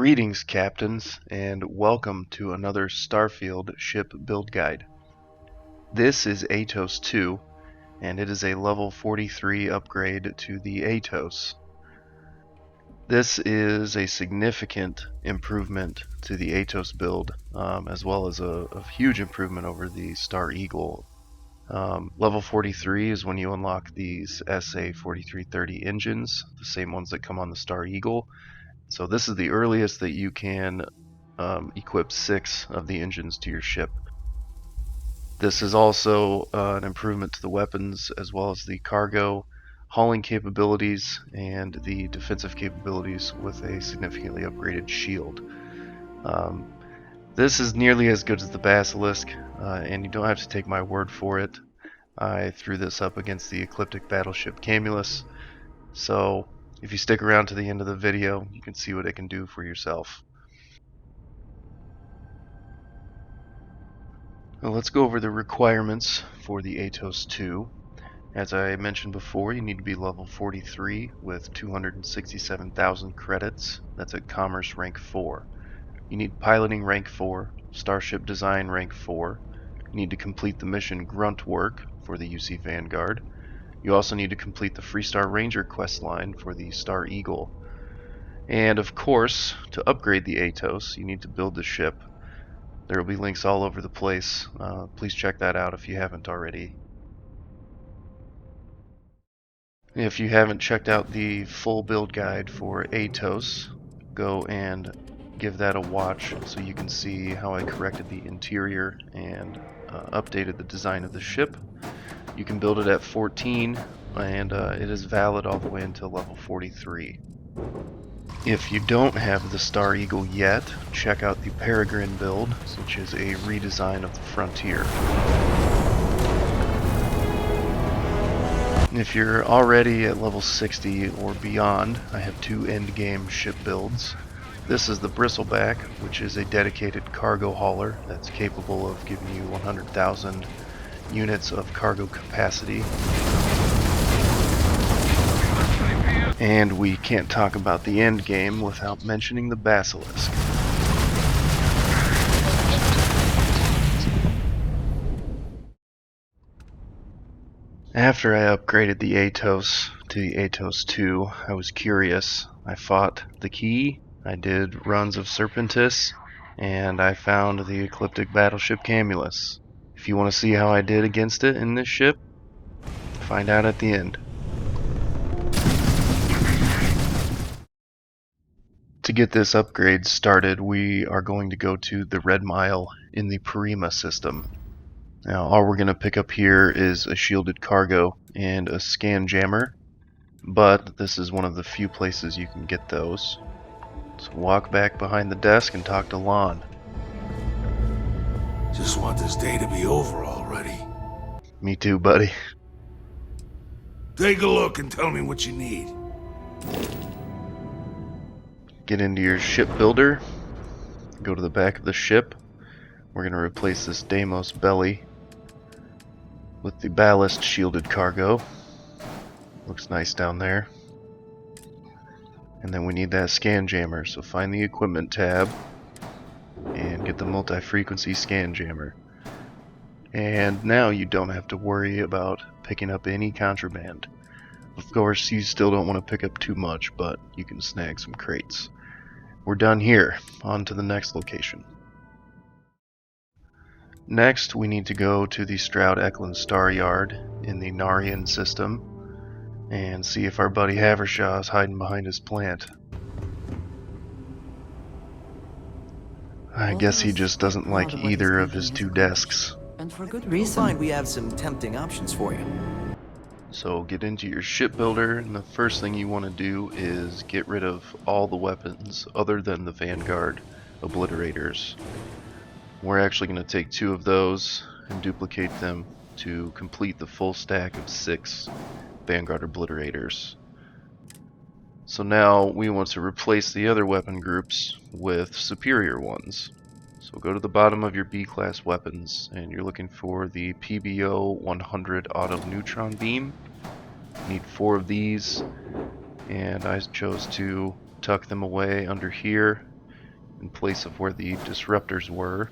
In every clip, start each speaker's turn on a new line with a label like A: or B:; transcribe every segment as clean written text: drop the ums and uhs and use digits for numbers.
A: Greetings, captains, and welcome to another Starfield ship build guide. This is Aetos 2, and it is a level 43 upgrade to the Aetos. This is a significant improvement to the Aetos build, as well as a huge improvement over the Star Eagle. Level 43 is when you unlock these SA 4330 engines, the same ones that come on the Star Eagle. So this is the earliest that you can equip 6 of the engines to your ship. This is also an improvement to the weapons as well as the cargo, hauling capabilities, and the defensive capabilities with a significantly upgraded shield. This is nearly as good as the Basilisk, and you don't have to take my word for it. I threw this up against the Ecliptic Battleship Camulus, so if you stick around to the end of the video, you can see what it can do for yourself. Now let's go over the requirements for the Aetos 2. As I mentioned before, you need to be level 43 with 267,000 credits. That's at Commerce rank 4. You need Piloting rank 4, Starship Design rank 4. You need to complete the mission Grunt Work for the UC Vanguard. You also need to complete the Freestar Ranger quest line for the Star Eagle. And of course, to upgrade the Aetos, you need to build the ship. There will be links all over the place. Please check that out if you haven't already. If you haven't checked out the full build guide for Aetos, go and give that a watch so you can see how I corrected the interior and updated the design of the ship. You can build it at 14, and it is valid all the way until level 43. If you don't have the Star Eagle yet, check out the Peregrine build, which is a redesign of the Frontier. If you're already at level 60 or beyond, I have 2 endgame ship builds. This is the Bristleback, which is a dedicated cargo hauler that's capable of giving you 100,000 units of cargo capacity. And we can't talk about the Endgame without mentioning the Basilisk. After I upgraded the Aetos to the Aetos 2, I was curious. I fought the Key, I did runs of Serpentis, and I found the Ecliptic Battleship Camulus. If you want to see how I did against it in this ship, find out at the end. To get this upgrade started, we are going to go to the Red Mile in the Prima system. Now, all we're going to pick up here is a shielded cargo and a scan jammer, but this is one of the few places you can get those. So walk back behind the desk and talk to Lon.
B: Just want this day to be over already.
A: Me too, buddy.
B: Take a look and tell me what you need.
A: Get into your ship builder, go to the back of the ship. We're going to replace this Deimos belly with the ballast shielded cargo. Looks nice down there. And then we need that scan jammer, so find the equipment tab and get the multi-frequency scan jammer. And now you don't have to worry about picking up any contraband. Of course, you still don't want to pick up too much, but you can snag some crates. We're done here. On to the next location. Next, we need to go to the Stroud Eklund Staryard in the Narian system and see if our buddy Havershaw is hiding behind his plant. I guess he just doesn't like either of his 2 desks.
C: And for good reason.
D: You'll find we have some tempting options for you.
A: So get into your ship builder, and the first thing you want to do is get rid of all the weapons other than the Vanguard obliterators. We're actually going to take 2 of those and duplicate them to complete the full stack of 6 Vanguard obliterators. So now we want to replace the other weapon groups with superior ones. So go to the bottom of your B-class weapons and you're looking for the PBO 100 auto neutron beam. You need 4 of these, and I chose to tuck them away under here in place of where the disruptors were.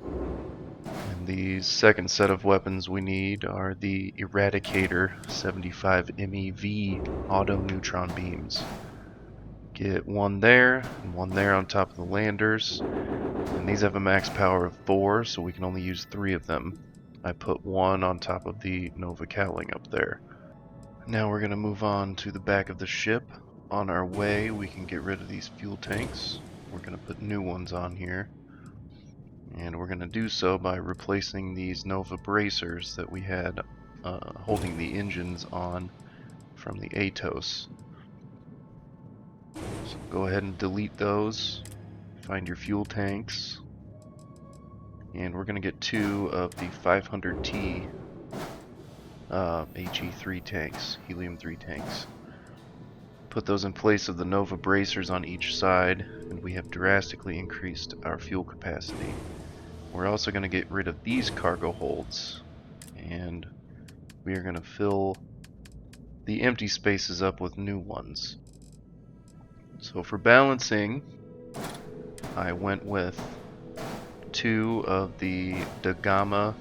A: And the second set of weapons we need are the Eradicator 75 MeV auto neutron beams. Get one there and one there on top of the landers. And these have a max power of 4, so we can only use 3 of them. I put one on top of the Nova Cowling up there. Now we're going to move on to the back of the ship. On our way, we can get rid of these fuel tanks. We're going to put new ones on here. And we're going to do so by replacing these Nova bracers that we had holding the engines on from the Aetos. So go ahead and delete those. Find your fuel tanks. And we're going to get 2 of the 500T HE3 tanks, helium-3 tanks. Put those in place of the Nova bracers on each side, and we have drastically increased our fuel capacity. We're also going to get rid of these cargo holds, and we are going to fill the empty spaces up with new ones. So for balancing, I went with 2 of the Da Gama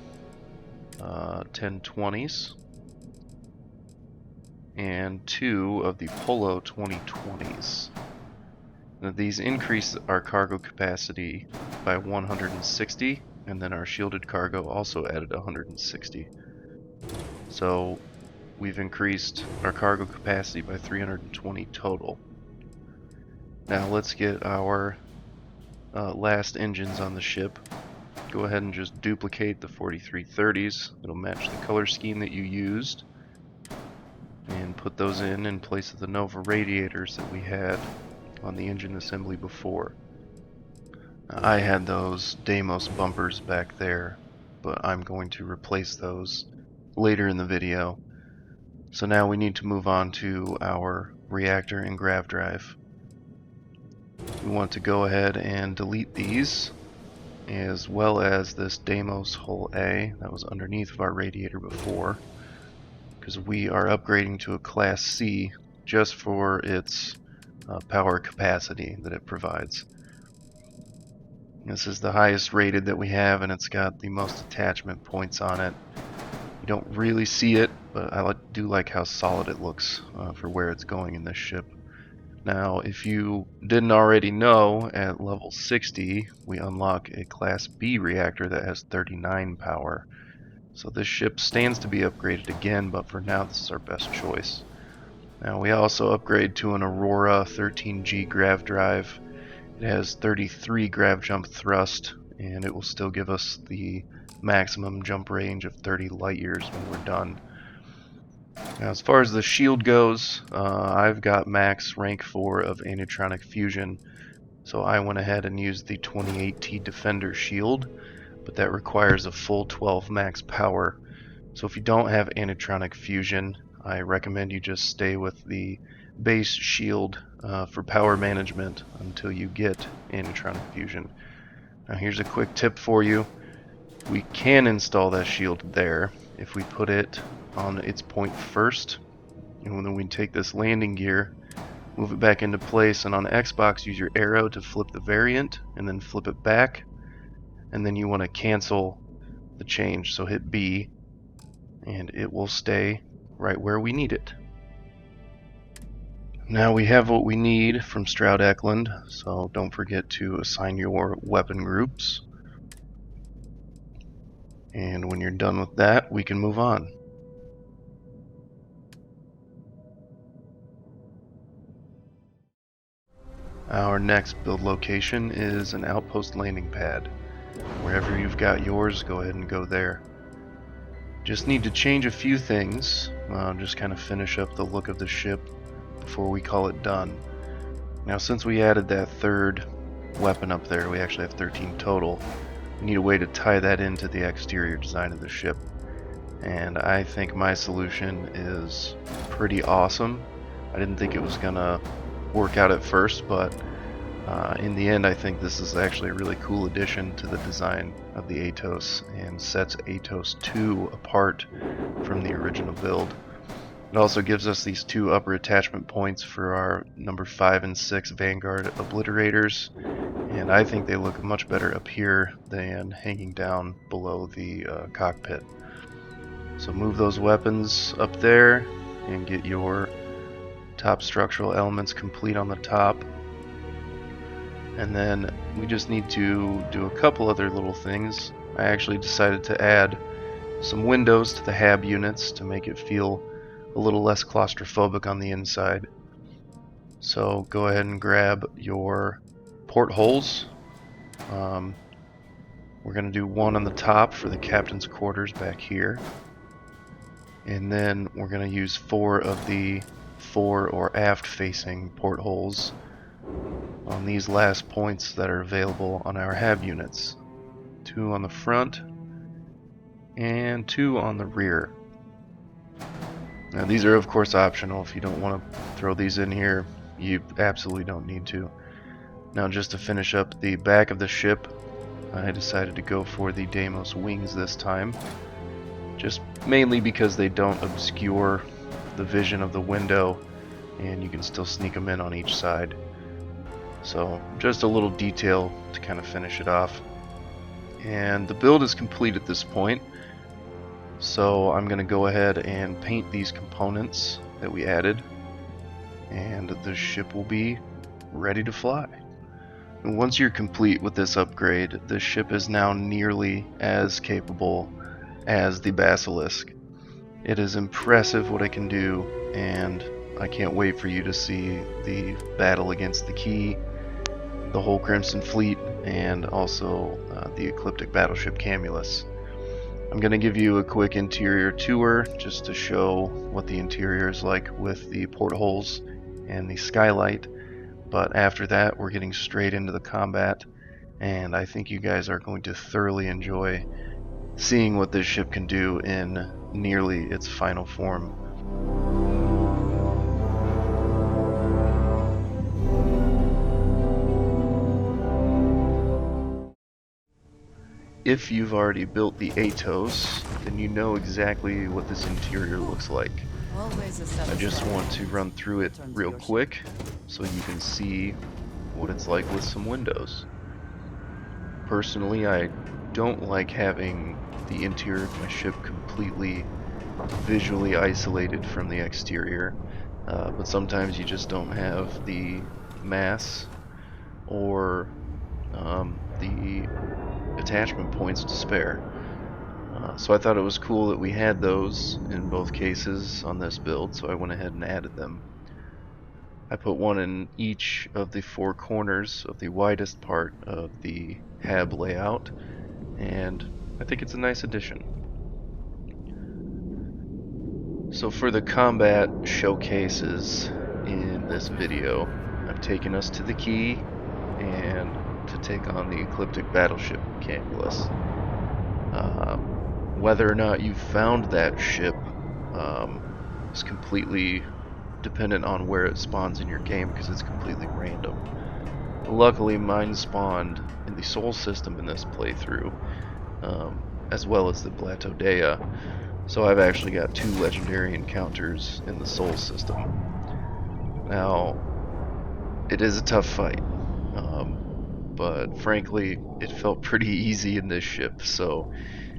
A: 1020s and 2 of the Polo 2020s. Now these increase our cargo capacity by 160, and then our shielded cargo also added 160. So we've increased our cargo capacity by 320 total. Now let's get our last engines on the ship. Go ahead and just duplicate the 4330s. It'll match the color scheme that you used. And put those in place of the Nova radiators that we had on the engine assembly before. I had those Deimos bumpers back there, but I'm going to replace those later in the video. So now we need to move on to our reactor and grav drive. We want to go ahead and delete these, as well as this Deimos hull A that was underneath of our radiator before, because we are upgrading to a Class C just for its power capacity that it provides. This is the highest rated that we have, and it's got the most attachment points on it. You don't really see it, but I do like how solid it looks for where it's going in this ship. Now, if you didn't already know, at level 60 we unlock a Class B reactor that has 39 power. So this ship stands to be upgraded again, but for now this is our best choice. Now we also upgrade to an Aurora 13G grav drive. It has 33 grav jump thrust, and it will still give us the maximum jump range of 30 light years when we're done. Now as far as the shield goes, I've got max rank 4 of anitronic fusion, so I went ahead and used the 28T Defender shield, but that requires a full 12 max power. So if you don't have anitronic fusion, I recommend you just stay with the base shield for power management until you get anitronic fusion. Now here's a quick tip for you. We can install that shield there if we put it on its point first, and then we take this landing gear, move it back into place, and on Xbox use your arrow to flip the variant and then flip it back, and then you want to cancel the change, so hit B and it will stay right where we need it. Now we have what we need from Stroud Eklund, so don't forget to assign your weapon groups. And when you're done with that, we can move on. Our next build location is an outpost landing pad. Wherever you've got yours, go ahead and go there. Just need to change a few things, just kind of finish up the look of the ship before we call it done. Now since we added that third weapon up there, we actually have 13 total. We need a way to tie that into the exterior design of the ship. And I think my solution is pretty awesome. I didn't think it was gonna work out at first, but in the end I think this is actually a really cool addition to the design of the Aetos and sets Aetos 2 apart from the original build. It also gives us these 2 upper attachment points for our number 5 and 6 Vanguard Obliterators, and I think they look much better up here than hanging down below the cockpit. So move those weapons up there and get your top structural elements complete on the top. And then we just need to do a couple other little things. I actually decided to add some windows to the hab units to make it feel a little less claustrophobic on the inside. So go ahead and grab your portholes. We're going to do one on the top for the captain's quarters back here. And then we're going to use 4 of the fore or aft facing portholes on these last points that are available on our hab units. 2 on the front and 2 on the rear. Now these are of course optional. If you don't want to throw these in here, you absolutely don't need to. Now just to finish up the back of the ship, I decided to go for the Deimos wings this time. Just mainly because they don't obscure the vision of the window and you can still sneak them in on each side. So just a little detail to kind of finish it off. And the build is complete at this point. So I'm going to go ahead and paint these components that we added, and the ship will be ready to fly. And once you're complete with this upgrade, the ship is now nearly as capable as the Basilisk. It is impressive what it can do, and I can't wait for you to see the battle against the Key, the whole Crimson Fleet, and also the Ecliptic Battleship Camulus. I'm going to give you a quick interior tour just to show what the interior is like with the portholes and the skylight, but after that we're getting straight into the combat, and I think you guys are going to thoroughly enjoy seeing what this ship can do in nearly its final form. If you've already built the Aetos, then you know exactly what this interior looks like. I just want to run through it real quick so you can see what it's like with some windows. Personally, I don't like having the interior of my ship completely visually isolated from the exterior, but sometimes you just don't have the mass or the attachment points to spare. So I thought it was cool that we had those in both cases on this build, so I went ahead and added them. I put one in each of the 4 corners of the widest part of the hab layout, and I think it's a nice addition. So for the combat showcases in this video, I've taken us to the Key and to take on the Ecliptic Battleship Camulus. Whether or not you found that ship is completely dependent on where it spawns in your game, because it's completely random. Luckily mine spawned in the Sol system in this playthrough, as well as the Blatodea, so I've actually got 2 legendary encounters in the Sol system. Now, it is a tough fight, but frankly it felt pretty easy in this ship, so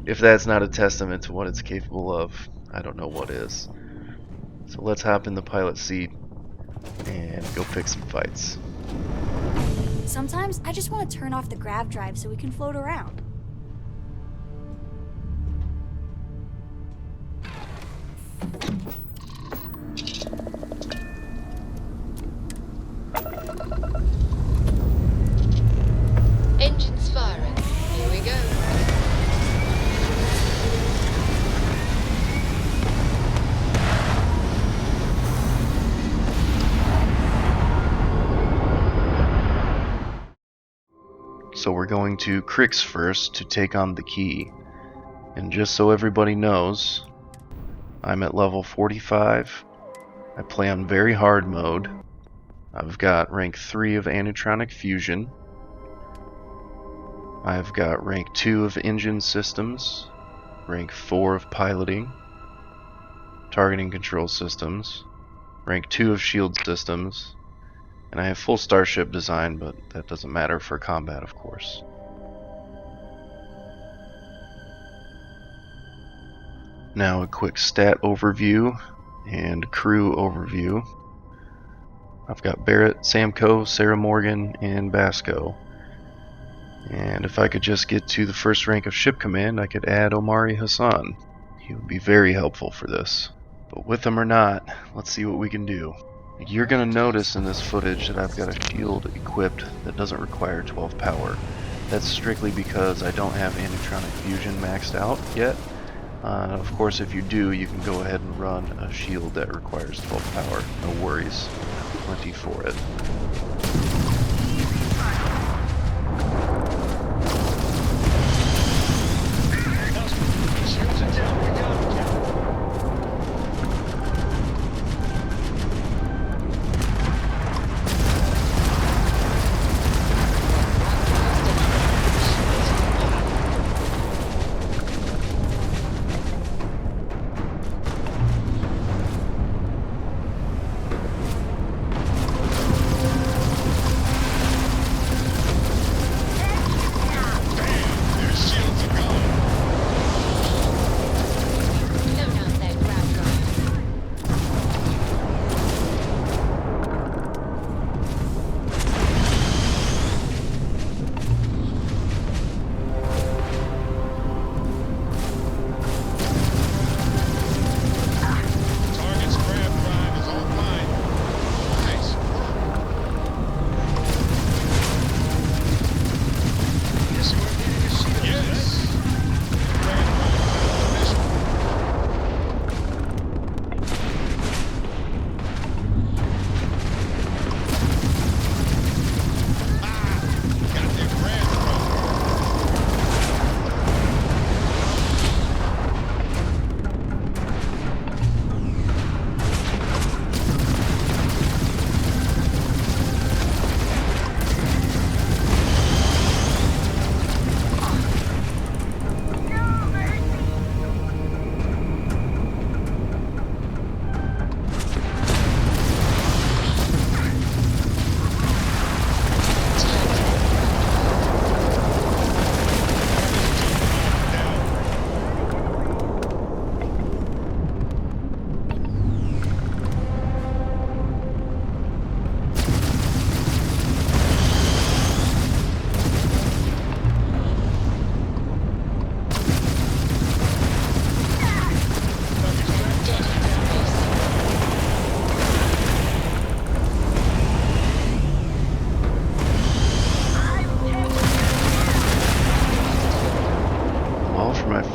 A: if that's not a testament to what it's capable of, I don't know what is. So let's hop in the pilot seat and go pick some fights.
C: Sometimes I just want to turn off the grav drive so we can float around.
E: Engines firing. Here we go.
A: So we're going to Crix first to take on the Key. And just so everybody knows, I'm at level 45. I play on very hard mode. I've got rank 3 of Anitronic Fusion. I've got rank 2 of Engine Systems, rank 4 of Piloting, targeting control systems, rank 2 of shield systems, and I have full Starship Design, but that doesn't matter for combat, of course. Now a quick stat overview and crew overview. I've got Barrett, Samco, Sarah Morgan, and Basco. And if I could just get to the first rank of ship command, I could add Omari Hassan. He would be very helpful for this. But with him or not, let's see what we can do. You're going to notice in this footage that I've got a shield equipped that doesn't require 12 power. That's strictly because I don't have anitronic fusion maxed out yet. Of course, if you do, you can go ahead and run a shield that requires 12 power. No worries. Plenty for it.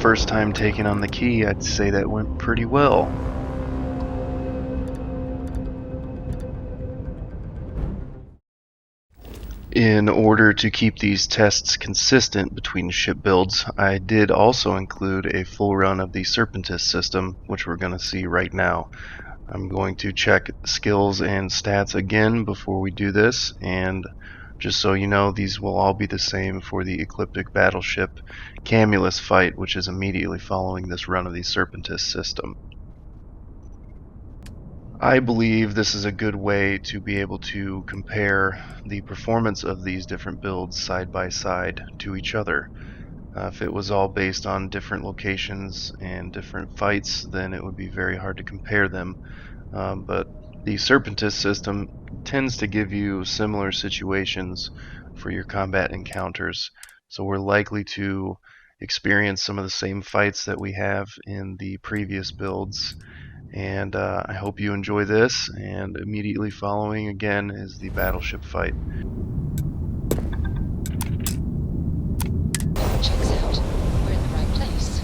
A: First time taking on the key, I'd say that went pretty well. In order to keep these tests consistent between ship builds, I did also include a full run of the Serpentis system, which we're going to see right now. I'm going to check skills and stats again before we do this, and just so you know, these will all be the same for the Ecliptic Battleship Camulus fight, which is immediately following this run of the Serpentis system. I believe this is a good way to be able to compare the performance of these different builds side by side to each other. If it was all based on different locations and different fights, then it would be very hard to compare them. But the Serpentis system tends to give you similar situations for your combat encounters, so we're likely to experience some of the same fights that we have in the previous builds. And I hope you enjoy this, and immediately following again is the battleship fight.
E: Checks out. We're in the right place.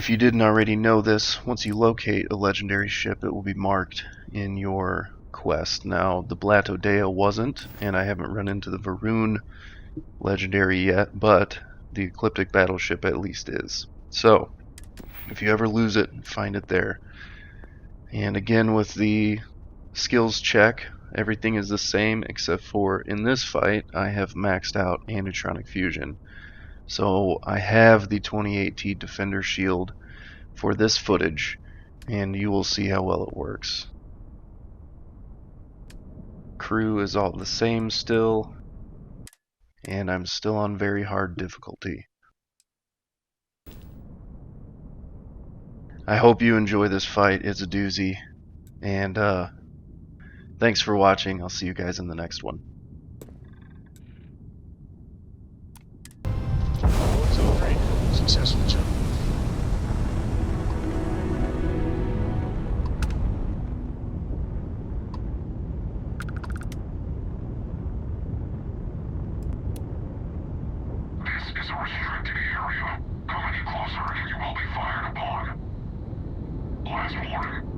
A: If you didn't already know this, once you locate a legendary ship, it will be marked in your quest. Now, the Blatodea wasn't, and I haven't run into the Varun legendary yet, but the Ecliptic battleship at least is. So, if you ever lose it, find it there. And again, with the skills check, everything is the same except for in this fight, I have maxed out Anetronic Fusion. So I have the 28T Defender Shield for this footage, and you will see how well it works. Crew is all the same still, and I'm still on very hard difficulty. I hope you enjoy this fight. It's a doozy, and thanks for watching. I'll see you guys in the next one.
B: It's all great. Successful job.
F: This is a restricted area. Come any closer and you will be fired upon. Last warning.